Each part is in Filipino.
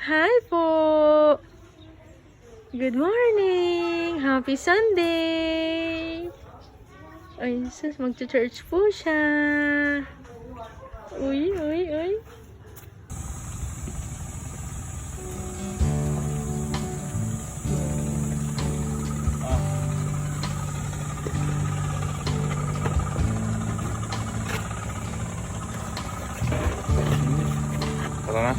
Hi po! Good morning! Happy Sunday! Ay, sus, magcha-church po siya. Uy, uy, uy. Tara na.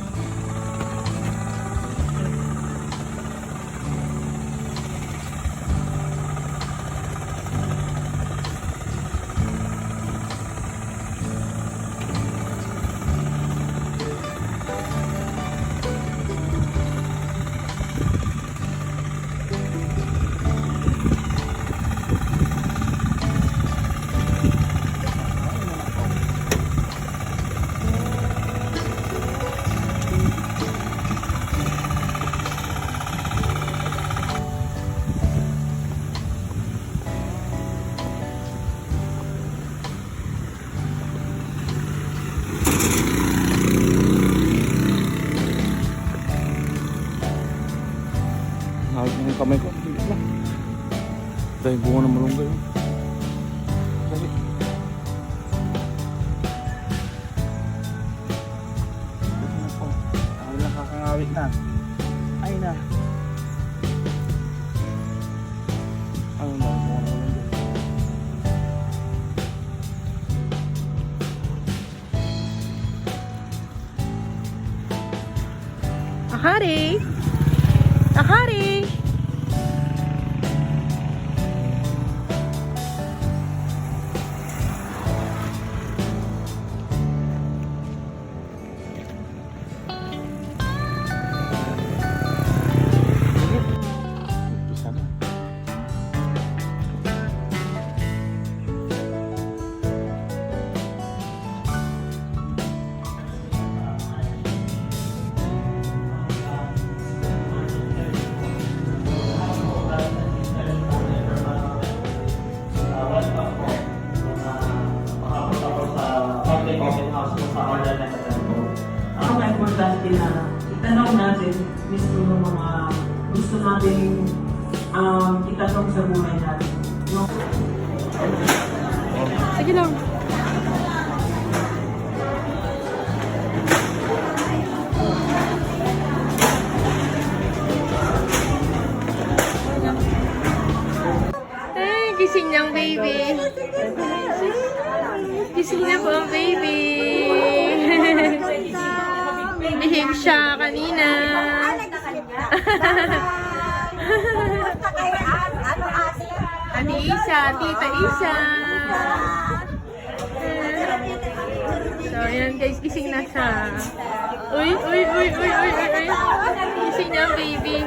Hawag mo yung kamay ko. Hindi na. Dahil bunga ng malunggay. Dali. Ako lang kakangawit na. Ay na. Ano na, bunga ng malunggay. Ahari! Ahari! Umpisa na. Ang importante na itanong natin mismo ng mga gusto nating itanong sa buhay natin. No? Sige lang. Ay, gising na ang baby. Gising na po ang baby. Behave siya kanina. Ate Isa, Tita Isa. So, ayan guys, gising na siya. Uy, uy, uy, uy, uy, uy, uy. Gising na ang baby.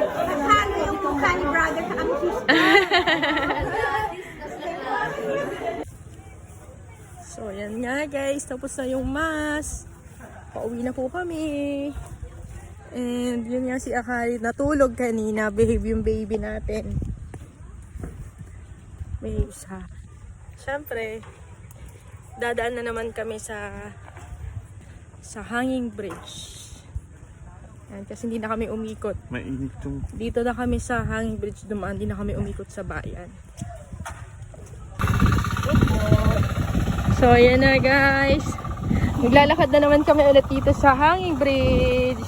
Halo yung mukha ni brother sa kami sister. So, ayan nga guys, tapos na yung mass. Pauwi na po kami. And yun nga si Akari, natulog kanina. Behave yung baby natin. Behave siya. Siyempre, dadaan na naman kami sa hanging bridge. Yan, kasi hindi na kami umikot. Mainit yung... Dito na kami sa hanging bridge dumaan. Hindi na kami umikot sa bayan. So, ayan na guys. Maglalakad na naman kami ulit dito sa hanging bridge.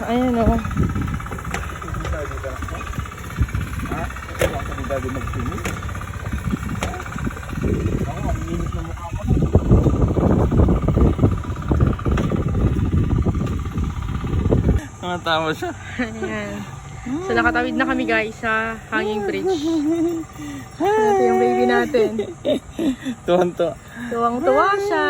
Ayan o. Ha? Ito lang kami dali mag-swimming. Ako, ang init na mukha mo. Tama siya. Ayan. So, nakatawid na kami guys sa hanging bridge. Ito yung baby natin. Tuwan-tuwa. Tuwang-tuwa siya.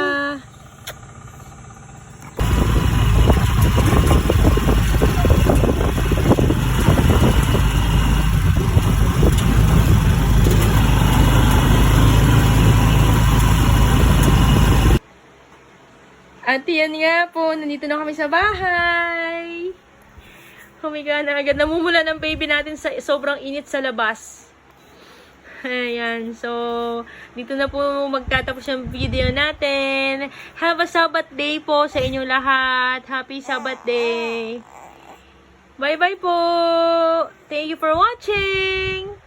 At yan nga po, nandito na kami sa bahay. Humiga na agad. Namumula ng baby natin sa sobrang init sa labas. Ayan. So, dito na po magtatapos yung video natin. Have a Sabbath day po sa inyong lahat. Happy Sabbath day. Bye-bye po. Thank you for watching.